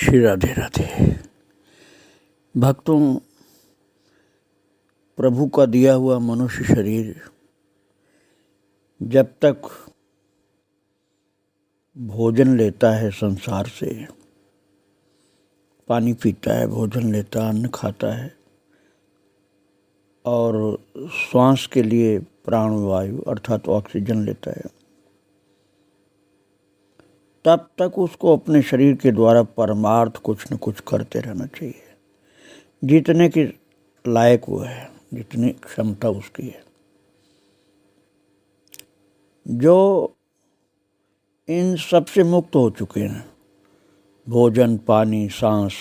श्री राधे राधे। भक्तों, प्रभु का दिया हुआ मनुष्य शरीर जब तक भोजन लेता है, संसार से पानी पीता है, भोजन लेता है, अन्न खाता है और श्वास के लिए प्राणवायु अर्थात ऑक्सीजन लेता है, तब तक उसको अपने शरीर के द्वारा परमार्थ कुछ न कुछ करते रहना चाहिए, जितने की लायक वो है, जितनी क्षमता उसकी है। जो इन सबसे मुक्त हो चुके हैं, भोजन, पानी, सांस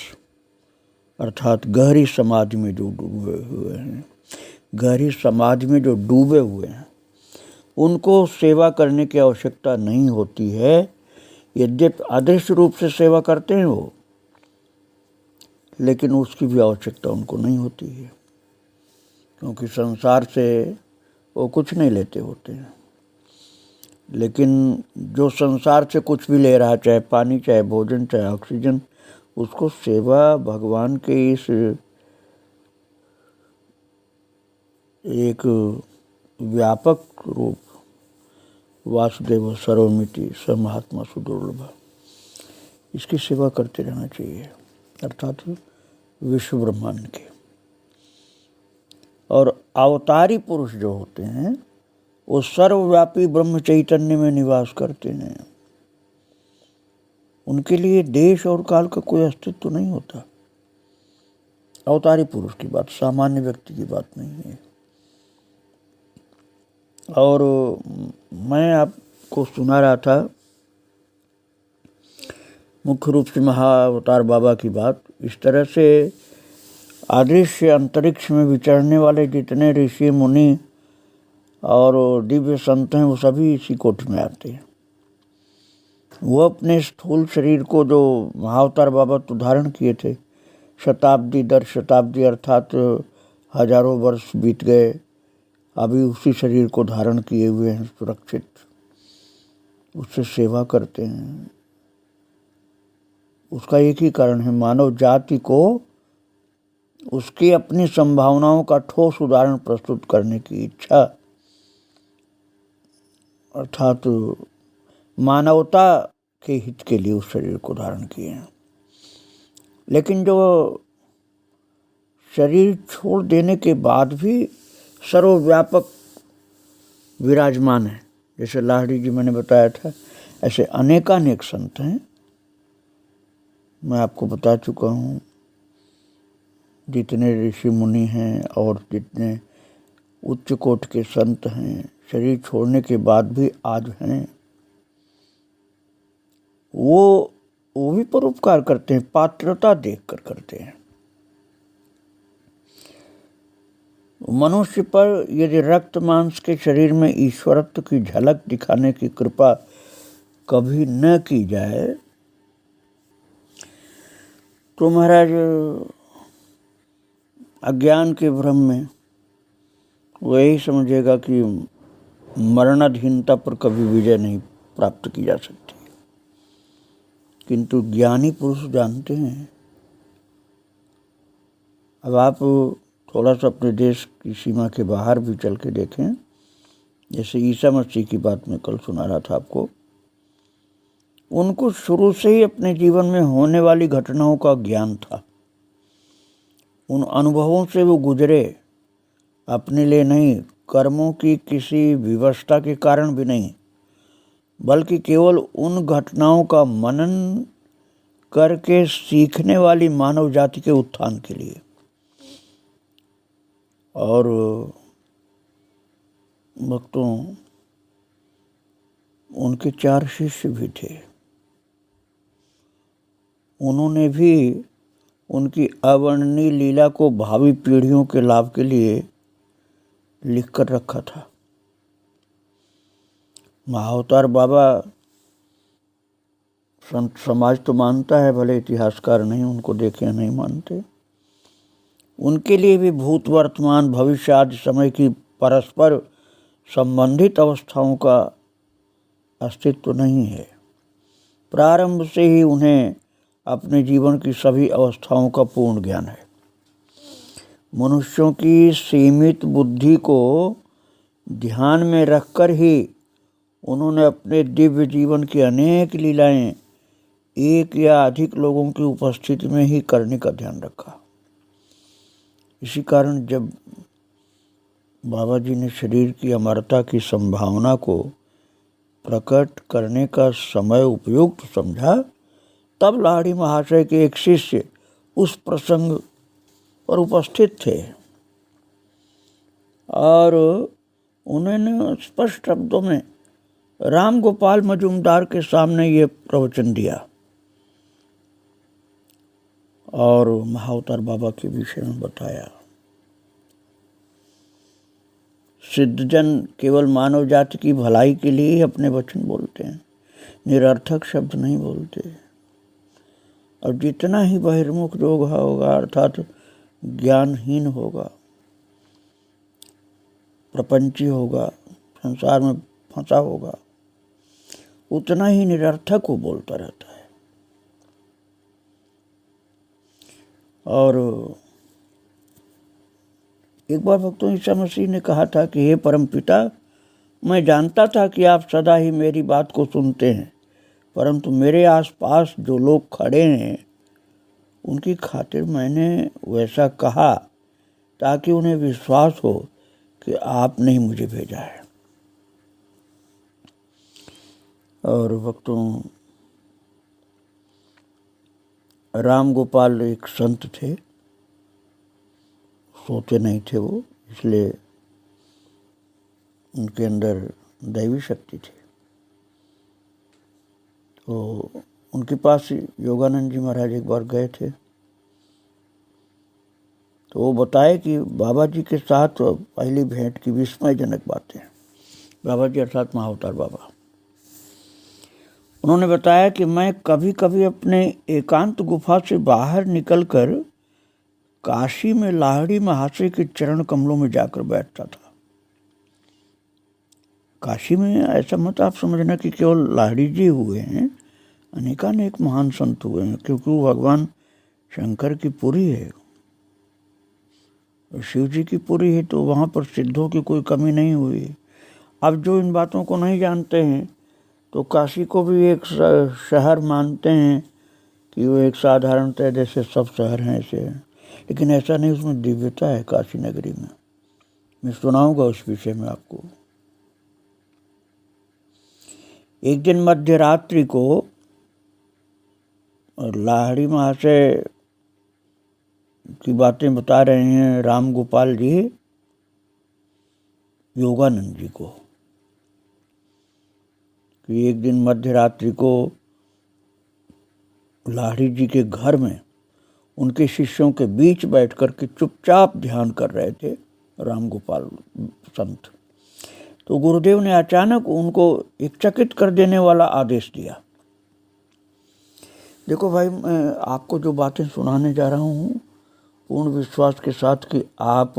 अर्थात गहरी समाधि में जो डूबे हुए हैं, गहरी समाधि में जो डूबे हुए हैं, उनको सेवा करने की आवश्यकता नहीं होती है। यद्यपि अदृश्य रूप से सेवा करते हैं वो, लेकिन उसकी भी आवश्यकता उनको नहीं होती है, क्योंकि संसार से वो कुछ नहीं लेते होते हैं। लेकिन जो संसार से कुछ भी ले रहा, चाहे पानी, चाहे भोजन, चाहे ऑक्सीजन, उसको सेवा भगवान के इस एक व्यापक रूप वासुदेव सर्वमिति स महात्मा सुदुर्लभ, इसकी सेवा करते रहना चाहिए, अर्थात विश्व ब्रह्मांड के। और अवतारी पुरुष जो होते हैं वो सर्वव्यापी ब्रह्म चैतन्य में निवास करते हैं। उनके लिए देश और काल का कोई अस्तित्व नहीं होता। अवतारी पुरुष की बात, सामान्य व्यक्ति की बात नहीं है। और मैं आपको सुना रहा था मुख्य रूप से महाअवतार बाबा की बात। इस तरह से अदृश्य अंतरिक्ष में विचरने वाले जितने ऋषि मुनि और दिव्य संत हैं, वो सभी इसी कोटि में आते हैं। वो अपने स्थूल शरीर को, जो महाअवतार बाबा तो धारण किए थे, शताब्दी दर शताब्दी अर्थात हजारों वर्ष बीत गए, अभी उसी शरीर को धारण किए हुए हैं, सुरक्षित, उससे सेवा करते हैं। उसका एक ही कारण है, मानव जाति को उसकी अपनी संभावनाओं का ठोस उदाहरण प्रस्तुत करने की इच्छा, अर्थात मानवता के हित के लिए उस शरीर को धारण किए हैं। लेकिन जो शरीर छोड़ देने के बाद भी सर्वव्यापक विराजमान है, जैसे लाहिड़ी जी मैंने बताया था, ऐसे अनेकानेक संत हैं। मैं आपको बता चुका हूँ जितने ऋषि मुनि हैं और जितने उच्च कोटि के संत हैं, शरीर छोड़ने के बाद भी आज हैं। वो भी परोपकार करते हैं, पात्रता देखकर करते हैं। मनुष्य पर यदि रक्त मांस के शरीर में ईश्वरत्व की झलक दिखाने की कृपा कभी न की जाए तो महाराज अज्ञान के भ्रम में वो यही समझेगा कि मरणाधीनता पर कभी विजय नहीं प्राप्त की जा सकती। किंतु ज्ञानी पुरुष जानते हैं। अब आप थोड़ा सा अपने देश की सीमा के बाहर भी चल के देखें, जैसे ईसा मसीह की बात मैं कल सुना रहा था आपको। उनको शुरू से ही अपने जीवन में होने वाली घटनाओं का ज्ञान था। उन अनुभवों से वो गुजरे, अपने लिए नहीं, कर्मों की किसी विवशता के कारण भी नहीं, बल्कि केवल उन घटनाओं का मनन करके सीखने वाली मानव जाति के उत्थान के लिए। और भक्तों, उनके 4 शिष्य भी थे। उन्होंने भी उनकी अवर्णनीय लीला को भावी पीढ़ियों के लाभ के लिए लिख कर रखा था। महाअवतार बाबा संत समाज तो मानता है, भले इतिहासकार नहीं, उनको देखे नहीं मानते। उनके लिए भी भूत, वर्तमान, भविष्य आदि समय की परस्पर संबंधित अवस्थाओं का अस्तित्व नहीं है। प्रारंभ से ही उन्हें अपने जीवन की सभी अवस्थाओं का पूर्ण ज्ञान है। मनुष्यों की सीमित बुद्धि को ध्यान में रखकर ही उन्होंने अपने दिव्य जीवन की अनेक लीलाएं एक या अधिक लोगों की उपस्थिति में ही करने का ध्यान रखा। इसी कारण जब बाबा जी ने शरीर की अमरता की संभावना को प्रकट करने का समय उपयुक्त समझा, तब लाहिड़ी महाशय के एक शिष्य उस प्रसंग पर उपस्थित थे और उन्होंने स्पष्ट शब्दों में राम गोपाल मजूमदार के सामने ये प्रवचन दिया और महाअवतार बाबा के विषय में बताया। सिद्धजन केवल मानव जाति की भलाई के लिए ही अपने वचन बोलते हैं, निरर्थक शब्द नहीं बोलते। और जितना ही बहिर्मुख लोग होगा, अर्थात ज्ञानहीन होगा, प्रपंची होगा, संसार में फंसा होगा, उतना ही निरर्थक वो बोलता रहता है। और एक बार भक्तों ईसा मसीह ने कहा था कि हे परम पिता, मैं जानता था कि आप सदा ही मेरी बात को सुनते हैं, परंतु मेरे आसपास जो लोग खड़े हैं उनकी खातिर मैंने वैसा कहा ताकि उन्हें विश्वास हो कि आपने ही मुझे भेजा है। और भक्तों, राम गोपाल एक संत थे, सोते नहीं थे वो, इसलिए उनके अंदर दैवी शक्ति थी। तो उनके पास योगानंद जी महाराज एक बार गए थे, तो वो बताए कि बाबा जी के साथ पहली भेंट की विस्मयजनक बातें। बाबा जी अर्थात महाअवतार बाबा, उन्होंने बताया कि मैं कभी कभी अपने एकांत गुफा से बाहर निकलकर काशी में लाहिड़ी महाशय के चरण कमलों में जाकर बैठता था। काशी में ऐसा मत आप समझना कि केवल लाहिड़ी जी हुए हैं, अनेकानेक महान संत हुए हैं, क्योंकि वो भगवान शंकर की पुरी है, शिव जी की पुरी है, तो वहाँ पर सिद्धों की कोई कमी नहीं हुई। अब जो इन बातों को नहीं जानते हैं तो काशी को भी एक शहर मानते हैं कि वो एक साधारणतः जैसे सब शहर हैं ऐसे हैं, लेकिन ऐसा नहीं, उसमें दिव्यता है काशी नगरी में। मैं सुनाऊंगा उस विषय में आपको। एक दिन मध्य रात्रि को लाहिड़ी महाशय की बातें बता रहे हैं राम गोपाल जी योगानंद जी को कि एक दिन मध्य रात्रि को लाहिड़ी जी के घर में उनके शिष्यों के बीच बैठकर के चुपचाप ध्यान कर रहे थे राम गोपाल संत। तो गुरुदेव ने अचानक उनको एक चकित कर देने वाला आदेश दिया। देखो भाई, मैं आपको जो बातें सुनाने जा रहा हूँ पूर्ण विश्वास के साथ कि आप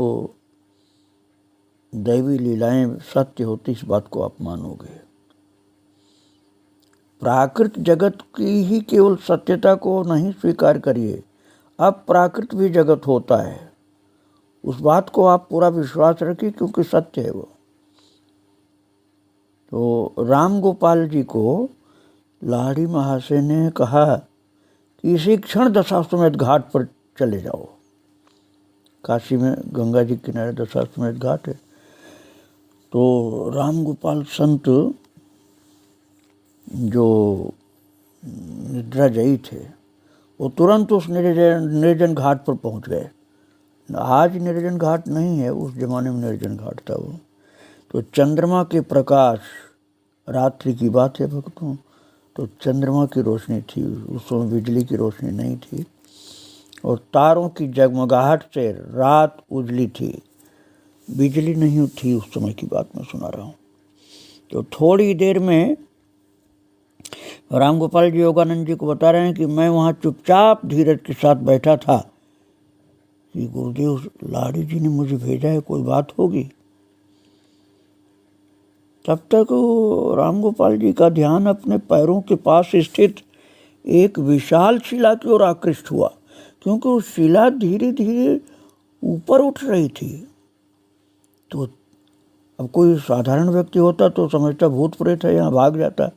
दैवी लीलाएं सत्य होती, इस बात को आप मानोगे। प्राकृत जगत की ही केवल सत्यता को नहीं स्वीकार करिए, अब प्राकृत भी जगत होता है, उस बात को आप पूरा विश्वास रखिए क्योंकि सत्य है वो। तो राम गोपाल जी को लाहिड़ी महाशय ने कहा कि इसी क्षण दशाश्वमेध घाट पर चले जाओ। काशी में गंगा जी के किनारे दशाश्वमेध घाट है। तो राम गोपाल संत जो निद्राजयी थे वो तुरंत उस निर्जन घाट पर पहुंच गए। आज निर्जन घाट नहीं है, उस जमाने में निर्जन घाट था वो। तो चंद्रमा के प्रकाश, रात्रि की बात है भक्तों, तो चंद्रमा की रोशनी थी, उस समय बिजली की रोशनी नहीं थी, और तारों की जगमगाहट से रात उजली थी, बिजली नहीं थी उस समय की बात मैं सुना रहा हूँ। तो थोड़ी देर में राम गोपाल जी योगानंद जी को बता रहे हैं कि मैं वहाँ चुपचाप धीरज के साथ बैठा था कि गुरुदेव लाहिड़ी जी ने मुझे भेजा है, कोई बात होगी। तब तक राम गोपाल जी का ध्यान अपने पैरों के पास स्थित एक विशाल शिला की ओर आकृष्ट हुआ, क्योंकि वो शिला धीरे धीरे ऊपर उठ रही थी। तो अब कोई साधारण व्यक्ति होता तो समझता भूत प्रेत है, यहाँ भाग जाता,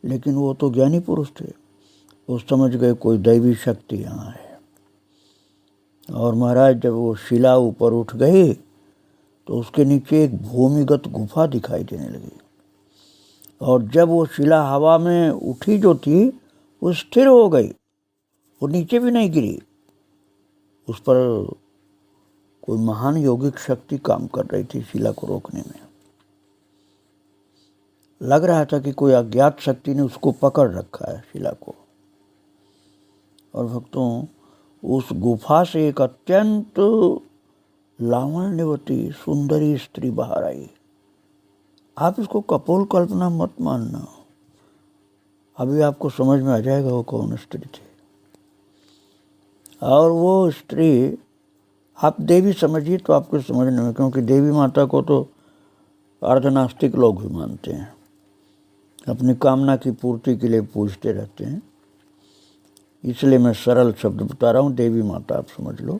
लेकिन वो तो ज्ञानी पुरुष थे। वो समझ गए कोई दैवी शक्ति यहाँ है। और महाराज जब वो शिला ऊपर उठ गई तो उसके नीचे एक भूमिगत गुफा दिखाई देने लगी, और जब वो शिला हवा में उठी जो थी वो स्थिर हो गई, वो नीचे भी नहीं गिरी। उस पर कोई महान यौगिक शक्ति काम कर रही थी शिला को रोकने में। लग रहा था कि कोई अज्ञात शक्ति ने उसको पकड़ रखा है शिला को। और भक्तों, उस गुफा से एक अत्यंत लावण्यवती सुंदरी स्त्री बाहर आई। आप इसको कपोल कल्पना मत मानना, अभी आपको समझ में आ जाएगा वो कौन स्त्री थी। और वो स्त्री, आप देवी समझिए तो आपको समझने में, क्योंकि देवी माता को तो अर्धनास्तिक लोग भी मानते हैं, अपनी कामना की पूर्ति के लिए पूजते रहते हैं। इसलिए मैं सरल शब्द बता रहा हूँ, देवी माता आप समझ लो।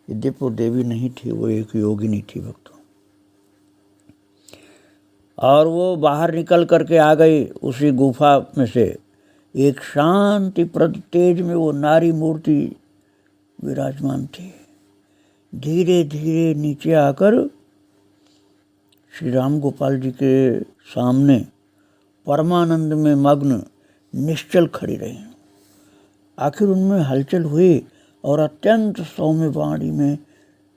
यद्यपि वो देवी नहीं थी, वो एक योगिनी थी भक्तों। और वो बाहर निकल करके आ गई उसी गुफा में से। एक शांतिप्रद तेज में वो नारी मूर्ति विराजमान थी। धीरे धीरे नीचे आकर श्री राम गोपाल जी के सामने परमानंद में मग्न निश्चल खड़ी रही। आखिर उनमें हलचल हुई और अत्यंत सौम्य वाणी में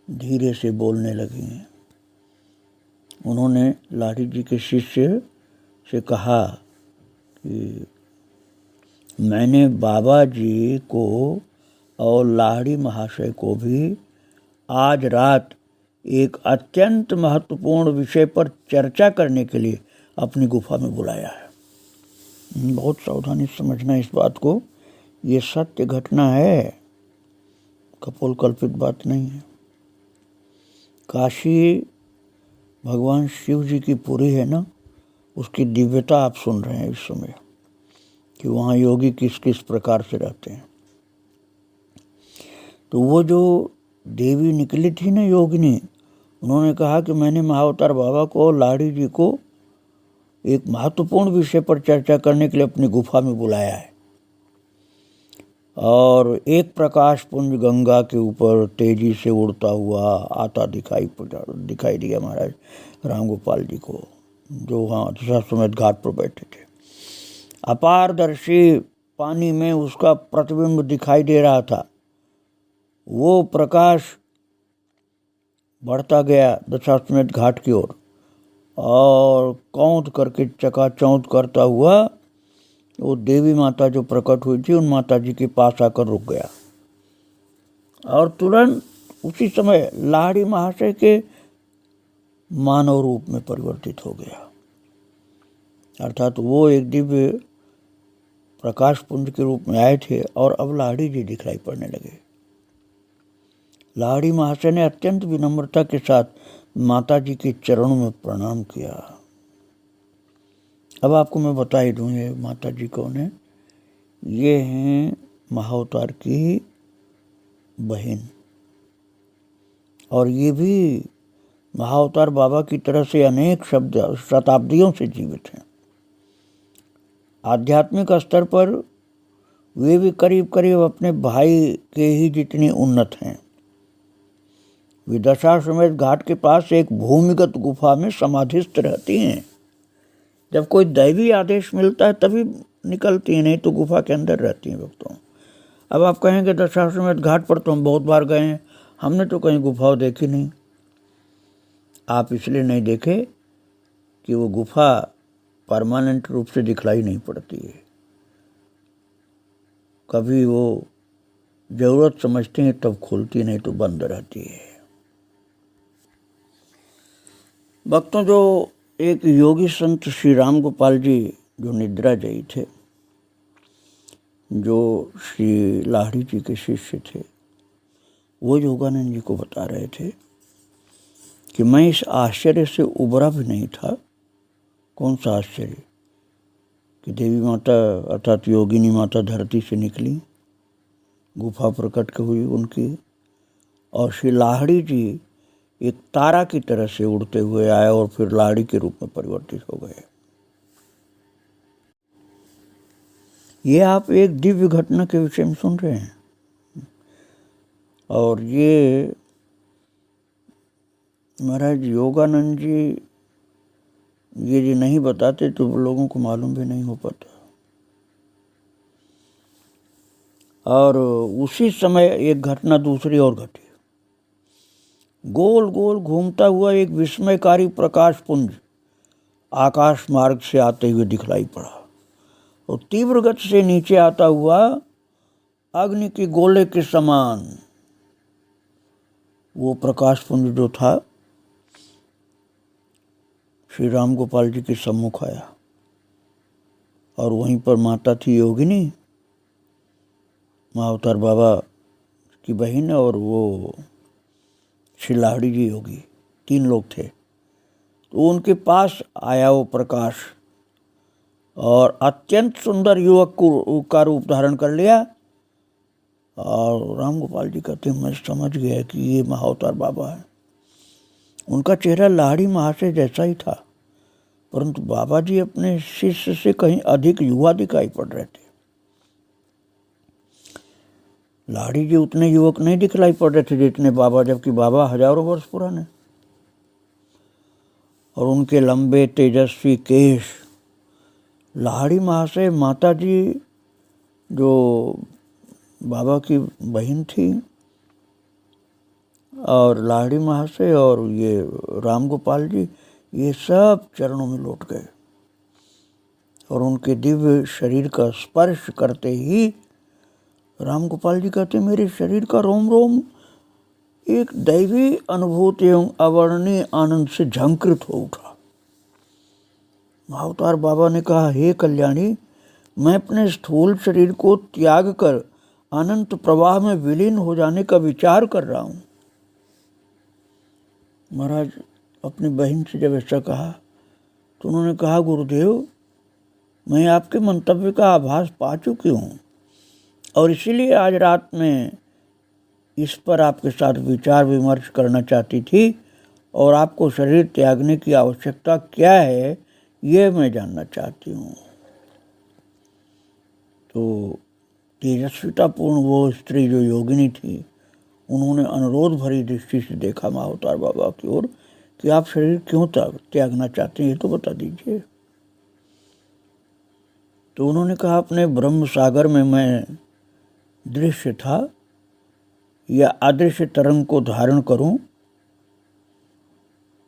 धीरे से बोलने लगी। उन्होंने लाड़ी जी के शिष्य से कहा कि मैंने बाबा जी को और लाड़ी महाशय को भी आज रात एक अत्यंत महत्वपूर्ण विषय पर चर्चा करने के लिए अपनी गुफा में बुलाया है। बहुत सावधानी से समझना इस बात को, ये सत्य घटना है, कपोल कल्पित बात नहीं है। काशी भगवान शिव जी की पुरी है ना, उसकी दिव्यता आप सुन रहे हैं इस समय, कि वहाँ योगी किस किस प्रकार से रहते हैं। तो वो जो देवी निकली थी ना योगिनी, उन्होंने कहा कि मैंने महाअवतार बाबा को और लाड़ी जी को एक महत्वपूर्ण विषय पर चर्चा करने के लिए अपनी गुफा में बुलाया है। और एक प्रकाश पुंज गंगा के ऊपर तेजी से उड़ता हुआ आता दिखाई दिया महाराज राम गोपाल जी को, जो वहाँ दशाश्वमेध घाट पर बैठे थे। अपारदर्शी पानी में उसका प्रतिबिंब दिखाई दे रहा था। वो प्रकाश बढ़ता गया दशाश्वमेध घाट की ओर, और कौंध करके चकाचौंध करता हुआ वो देवी माता जो प्रकट हुई थी उन माता जी के पास आकर रुक गया। और तुरंत उसी समय लाड़ी महाशय के मानव रूप में परिवर्तित हो गया। अर्थात वो एक दिव्य प्रकाश पुंज के रूप में आए थे और अब लाड़ी जी दिखाई पड़ने लगे। लाड़ी महाशय ने अत्यंत विनम्रता के साथ माता जी के चरणों में प्रणाम किया। अब आपको मैं बता ही दूँ ये माता जी कौन है। ये हैं महाअवतार की बहन, और ये भी महाअवतार बाबा की तरह से अनेक शताब्दियों से जीवित हैं। आध्यात्मिक स्तर पर वे भी करीब करीब अपने भाई के ही जितनी उन्नत हैं। वे दशाश्वमेध घाट के पास एक भूमिगत गुफा में समाधिस्थ रहती हैं। जब कोई दैवी आदेश मिलता है तभी निकलती हैं, नहीं तो गुफा के अंदर रहती हैं भक्तों। अब आप कहेंगे दशाश्वमेध घाट पर तो हम बहुत बार गए हैं, हमने तो कहीं गुफा देखी नहीं। आप इसलिए नहीं देखे कि वो गुफा परमानेंट रूप से दिखलाई नहीं पड़ती है। कभी वो जरूरत समझते हैं तब खुलती, नहीं तो बंद रहती है। भक्तों, जो एक योगी संत श्री राम गोपाल जी जो निद्रा जयी थे, जो श्री लाड़ी जी के शिष्य थे, वो योगानंद जी को बता रहे थे कि मैं इस आश्चर्य से उबरा भी नहीं था। कौन सा आश्चर्य? कि देवी माता अर्थात योगिनी माता धरती से निकली, गुफा प्रकट हुई उनकी, और श्री लाहिड़ी जी एक तारा की तरह से उड़ते हुए आए और फिर लाहिड़ी के रूप में परिवर्तित हो गए। ये आप एक दिव्य घटना के विषय में सुन रहे हैं, और ये महाराज योगानंद जी ये नहीं बताते तो लोगों को मालूम भी नहीं हो पाता। और उसी समय एक घटना दूसरी और घटी। गोल गोल घूमता हुआ एक विस्मयकारी प्रकाश पुंज आकाश मार्ग से आते हुए दिखलाई पड़ा, और तीव्र गति से नीचे आता हुआ अग्नि के गोले के समान वो प्रकाश पुंज जो था श्री राम गोपाल जी के सम्मुख आया, और वहीं पर माता थी योगिनी, महाअवतार बाबा की बहन, और वो श्री लाहिड़ी जी योगी, 3 लोग थे। तो उनके पास आया वो प्रकाश और अत्यंत सुंदर युवक का रूप धारण कर लिया, और राम गोपाल जी कहते मैं समझ गया कि ये महाअवतार बाबा है। उनका चेहरा लाहिड़ी महाशय जैसा ही था, परंतु बाबा जी अपने शिष्य से कहीं अधिक युवा दिखाई पड़ रहे थे। लाहिड़ी जी उतने युवक नहीं दिखलाई पड़ रहे थे जितने बाबा, जबकि बाबा हजारों वर्ष पुराने, और उनके लंबे तेजस्वी केश। लाहिड़ी महाशय माता जी जो बाबा की बहन थी, और लाहिड़ी महाशय और ये राम गोपाल जी, ये सब चरणों में लौट गए, और उनके दिव्य शरीर का स्पर्श करते ही राम गोपाल जी कहते मेरे शरीर का रोम रोम एक दैवी अनुभूति एवं अवर्णनीय आनंद से झंकृत हो उठा। महाअवतार बाबा ने कहा, हे कल्याणी, मैं अपने स्थूल शरीर को त्याग कर अनंत प्रवाह में विलीन हो जाने का विचार कर रहा हूं। महाराज अपनी बहन से जब ऐसा कहा तो उन्होंने कहा, गुरुदेव, मैं आपके मंतव्य का आभास पा चुकी हूँ, और इसीलिए आज रात में इस पर आपके साथ विचार विमर्श करना चाहती थी, और आपको शरीर त्यागने की आवश्यकता क्या है ये मैं जानना चाहती हूँ। तो तेजस्वितापूर्ण वो स्त्री जो योगिनी थी, उन्होंने अनुरोध भरी दृष्टि से देखा महाअवतार बाबा की ओर कि आप शरीर क्यों त्यागना चाहते हैं, ये तो बता दीजिए। तो उन्होंने कहा, अपने ब्रह्म सागर में मैं दृश्य था या अदृश्य तरंग को धारण करूं,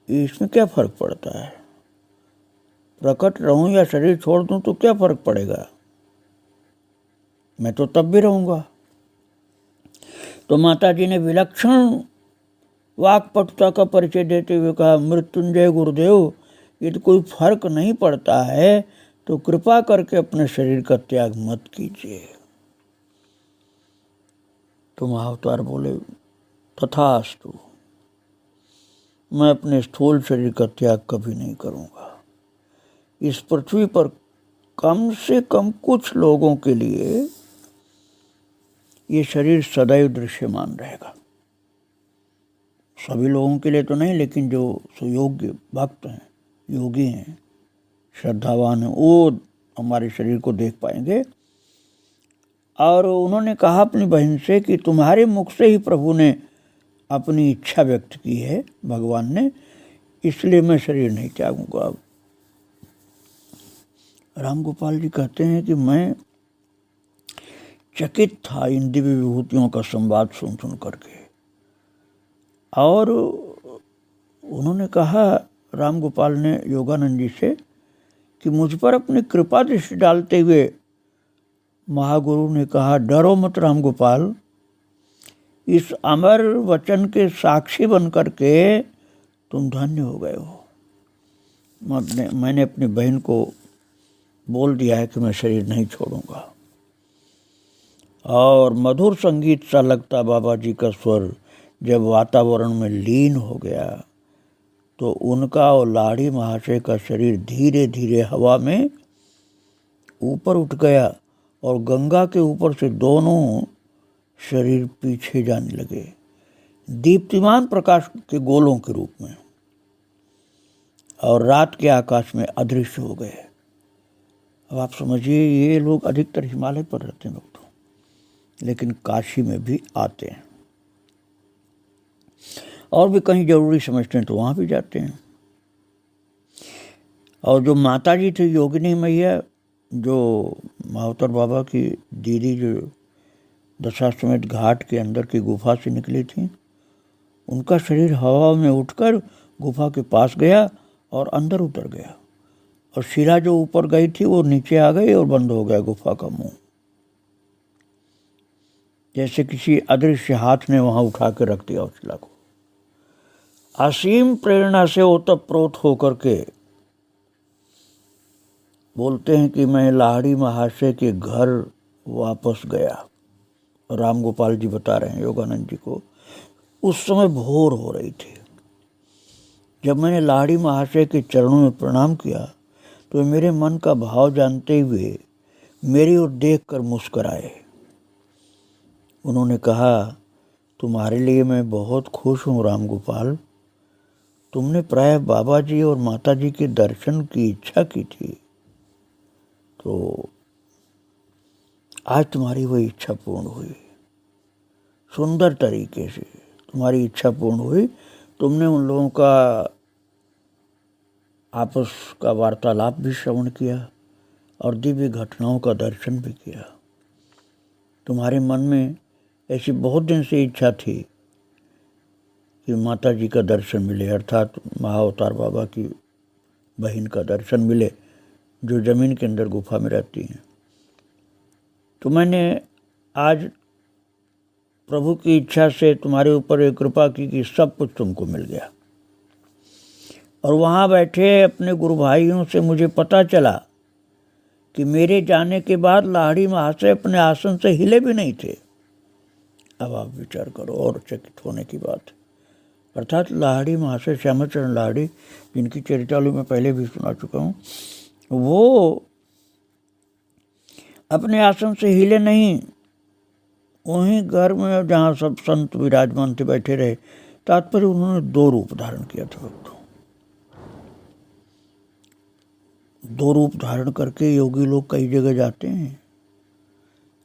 इसमें क्या फर्क पड़ता है? प्रकट रहूं या शरीर छोड़ दूं तो क्या फर्क पड़ेगा? मैं तो तब भी रहूंगा। तो माता जी ने विलक्षण वाक्पटुता का परिचय देते हुए कहा, मृत्युंजय गुरुदेव, यदि कोई फर्क नहीं पड़ता है तो कृपा करके अपने शरीर का त्याग मत कीजिए। तो महाअवतार बोले, तथास्तु, मैं अपने स्थूल शरीर का त्याग कभी नहीं करूंगा। इस पृथ्वी पर कम से कम कुछ लोगों के लिए ये शरीर सदैव दृश्यमान रहेगा। सभी लोगों के लिए तो नहीं, लेकिन जो सुयोग्य भक्त हैं, योगी हैं, श्रद्धावान हैं, वो हमारे शरीर को देख पाएंगे। और उन्होंने कहा अपनी बहन से कि तुम्हारे मुख से ही प्रभु ने अपनी इच्छा व्यक्त की है, भगवान ने, इसलिए मैं शरीर नहीं त्यागूंगा। अब राम गोपाल जी कहते हैं कि मैं चकित था इन दिव्य विभूतियों का संवाद सुन सुन करके, और उन्होंने कहा राम गोपाल ने योगानंद जी से कि मुझ पर अपनी कृपा दृष्टि डालते हुए महागुरु ने कहा, डरो मत राम गोपाल, इस अमर वचन के साक्षी बन करके तुम धन्य हो गए हो। मैंने अपनी बहन को बोल दिया है कि मैं शरीर नहीं छोड़ूंगा। और मधुर संगीत सा लगता बाबा जी का स्वर जब वातावरण में लीन हो गया, तो उनका और लाहिड़ी महाशय का शरीर धीरे धीरे हवा में ऊपर उठ गया और गंगा के ऊपर से दोनों शरीर पीछे जाने लगे, दीप्तिमान प्रकाश के गोलों के रूप में, और रात के आकाश में अदृश्य हो गए। अब आप समझिए, ये लोग अधिकतर हिमालय पर रहते हैं दोस्तों, लेकिन काशी में भी आते हैं, और भी कहीं जरूरी समझते हैं तो वहाँ भी जाते हैं। और जो माता जी थी योगिनी मैया, जो महावतर बाबा की दीदी, जो दशाश्वमेध घाट के अंदर की गुफा से निकली थी, उनका शरीर हवा में उठकर गुफा के पास गया और अंदर उतर गया, और शिला जो ऊपर गई थी वो नीचे आ गई और बंद हो गया गुफा का मुंह, जैसे किसी अदृश्य हाथ ने वहां उठा के रख दिया उस शिला को। असीम प्रेरणा से ओतप्रोत होकर के बोलते हैं कि मैं लाहिड़ी महाशय के घर वापस गया। राम गोपाल जी बता रहे हैं योगानंद जी को, उस समय भोर हो रही थी। जब मैंने लाहिड़ी महाशय के चरणों में प्रणाम किया तो मेरे मन का भाव जानते हुए मेरी ओर देखकर मुस्कुराए। उन्होंने कहा, तुम्हारे लिए मैं बहुत खुश हूँ राम गोपाल, तुमने प्राय बाबा जी और माता जी के दर्शन की इच्छा की थी, तो आज तुम्हारी वही इच्छा पूर्ण हुई। सुंदर तरीके से तुम्हारी इच्छा पूर्ण हुई। तुमने उन लोगों का आपस का वार्तालाप भी श्रवण किया और दिव्य घटनाओं का दर्शन भी किया। तुम्हारे मन में ऐसी बहुत दिन से इच्छा थी कि माता जी का दर्शन मिले, अर्थात महाअवतार बाबा की बहन का दर्शन मिले, जो जमीन के अंदर गुफा में रहती हैं। तो मैंने आज प्रभु की इच्छा से तुम्हारे ऊपर एक कृपा की कि सब कुछ तुमको मिल गया। और वहाँ बैठे अपने गुरु भाइयों से मुझे पता चला कि मेरे जाने के बाद लाहिड़ी महाशय अपने आसन से हिले भी नहीं थे। अब आप विचार करो, और चकित होने की बात। अर्थात लाहिड़ी महाशय, श्यामाचरण लाहिड़ी, जिनकी चरितावली मैं पहले भी सुना चुका हूँ, वो अपने आसन से हिले नहीं, वहीं घर में जहाँ सब संत विराजमान थे बैठे रहे। तात्पर्य उन्होंने 2 रूप धारण किया था भक्तों। 2 रूप धारण करके योगी लोग कई जगह जाते हैं।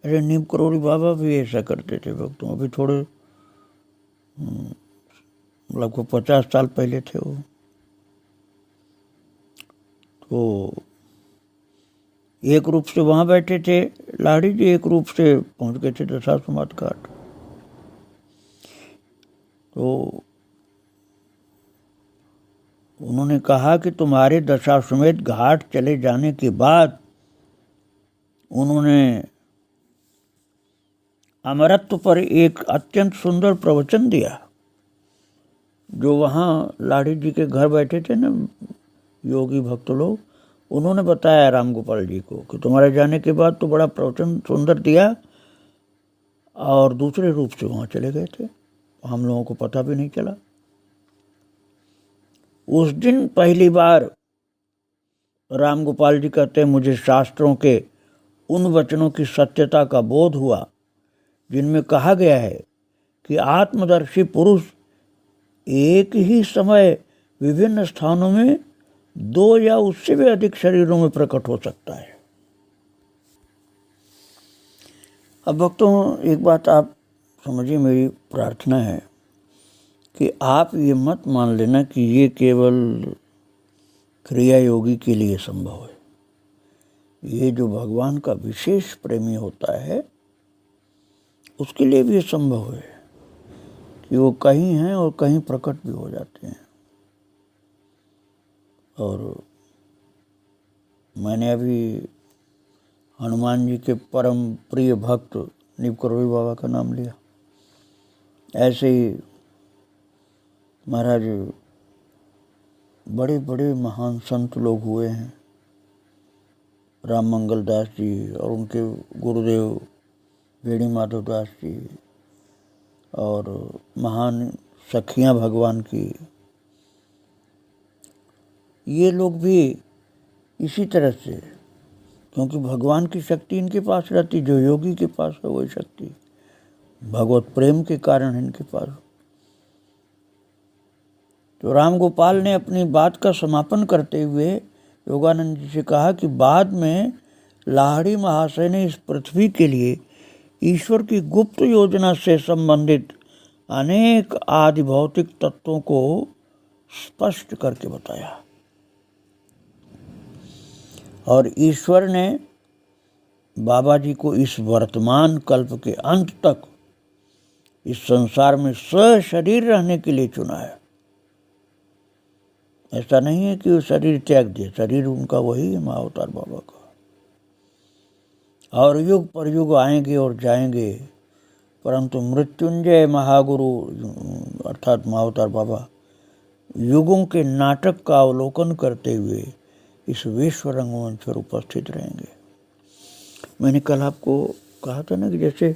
अरे नीम करोड़ी बाबा भी ऐसा करते थे भक्तों। अभी थोड़े लगभग 50 साल पहले थे वो। तो एक रूप से वहाँ बैठे थे लाहिड़ी जी, एक रूप से पहुँच गए थे दशाश्वमेध घाट। तो उन्होंने कहा कि तुम्हारे दशाश्वमेध घाट चले जाने के बाद उन्होंने अमरत्व पर एक अत्यंत सुंदर प्रवचन दिया। जो वहाँ लाहिड़ी जी के घर बैठे थे ना योगी भक्त लोग, उन्होंने बताया राम गोपाल जी को कि तुम्हारे जाने के बाद तो बड़ा प्रवचन सुंदर दिया, और दूसरे रूप से वहाँ चले गए थे, हम लोगों को पता भी नहीं चला। उस दिन पहली बार राम गोपाल जी कहते हैं, मुझे शास्त्रों के उन वचनों की सत्यता का बोध हुआ जिनमें कहा गया है कि आत्मदर्शी पुरुष एक ही समय विभिन्न स्थानों में 2 या उससे भी अधिक शरीरों में प्रकट हो सकता है। अब भक्तों, एक बात आप समझिए, मेरी प्रार्थना है कि आप ये मत मान लेना कि ये केवल क्रिया योगी के लिए संभव है। ये जो भगवान का विशेष प्रेमी होता है उसके लिए भी ये संभव है कि वो कहीं हैं और कहीं प्रकट भी हो जाते हैं। और मैंने अभी हनुमान जी के परम प्रिय भक्त नीम करोड़ी बाबा का नाम लिया। ऐसे ही महाराज बड़े बड़े महान संत लोग हुए हैं। राम मंगल दास जी और उनके गुरुदेव वेणी माधव दास जी, और महान सखियाँ भगवान की, ये लोग भी इसी तरह से क्योंकि भगवान की शक्ति इनके पास रहती, जो योगी के पास है वही शक्ति भगवत प्रेम के कारण इनके पास। तो राम गोपाल ने अपनी बात का समापन करते हुए योगानंद जी से कहा कि बाद में लाहिड़ी महाशय ने इस पृथ्वी के लिए ईश्वर की गुप्त योजना से संबंधित अनेक आदि भौतिक तत्वों को स्पष्ट करके बताया, और ईश्वर ने बाबा जी को इस वर्तमान कल्प के अंत तक इस संसार में सशरीर रहने के लिए चुना है। ऐसा नहीं है कि वो शरीर त्याग दिए, शरीर उनका वही है महाअवतार बाबा का। और युग पर युग आएंगे और जाएंगे, परंतु मृत्युंजय महागुरु अर्थात महाअवतार बाबा युगों के नाटक का अवलोकन करते हुए इस विश्व रंगमंच पर उपस्थित रहेंगे। मैंने कल आपको कहा था ना कि जैसे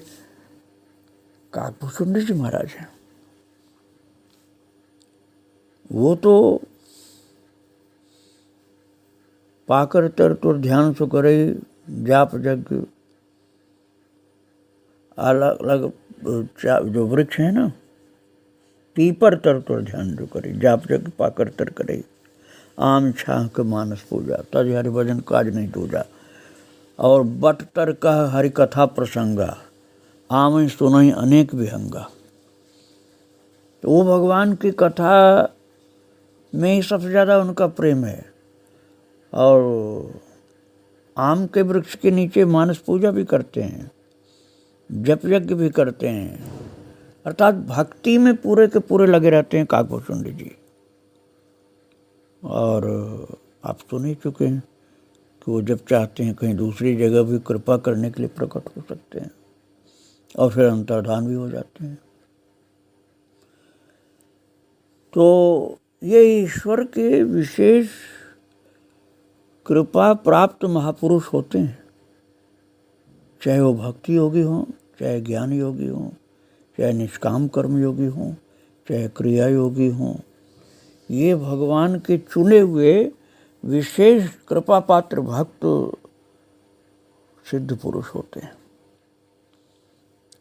काकभूषुंड जी महाराज हैं, वो तो पाकर तर ध्यान सो करे जाप यज्ञ अलग अलग जो वृक्ष है ना, पीपर तर ध्यान जो करे जाप यज्ञ पाकर तर करे, आम छाह के मानस पूजा तज हरि भजन काज नहीं दूजा, और बट तर कह हरि कथा प्रसंगा आम सुनहि अनेक विहंगा। तो वो भगवान की कथा में ही सबसे ज़्यादा उनका प्रेम है, और आम के वृक्ष के नीचे मानस पूजा भी करते हैं, जप यज्ञ भी करते हैं, अर्थात भक्ति में पूरे के पूरे लगे रहते हैं काकभूषुंड जी। और आप सुन ही चुके हैं कि वो जब चाहते हैं कहीं दूसरी जगह भी कृपा करने के लिए प्रकट हो सकते हैं और फिर अंतर्धान भी हो जाते हैं। तो ये ईश्वर के विशेष कृपा प्राप्त महापुरुष होते हैं, चाहे वो भक्ति योगी हों, चाहे ज्ञान योगी हों, चाहे निष्काम कर्म योगी हों, चाहे क्रिया योगी हों। ये भगवान के चुने हुए विशेष कृपा पात्र भक्त सिद्ध पुरुष होते हैं।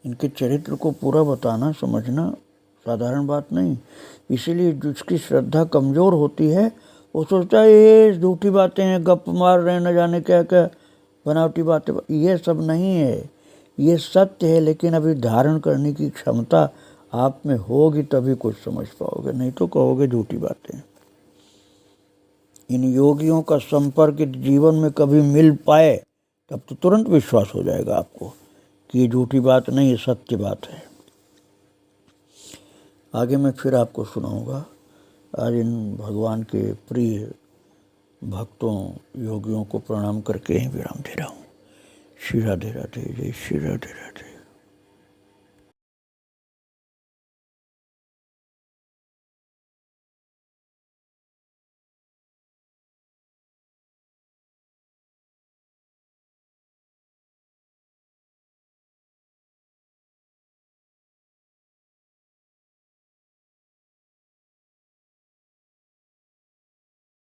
इनके चरित्र को पूरा बताना समझना साधारण बात नहीं। इसीलिए जिसकी श्रद्धा कमज़ोर होती है वो सोचता है ये झूठी बातें हैं, गप मार रहे हैं, न जाने क्या क्या बनावटी बातें। ये सब नहीं है, ये सत्य है, लेकिन अभी धारण करने की क्षमता आप में होगी तभी कुछ समझ पाओगे, नहीं तो कहोगे झूठी बातें। इन योगियों का संपर्क जीवन में कभी मिल पाए तब तो तुरंत विश्वास हो जाएगा आपको कि ये झूठी बात नहीं, ये सत्य बात है। आगे मैं फिर आपको सुनाऊंगा। आज इन भगवान के प्रिय भक्तों योगियों को प्रणाम करके ही विराम दे रहा हूँ। श्री राधे राधे, जय श्री राधे राधे।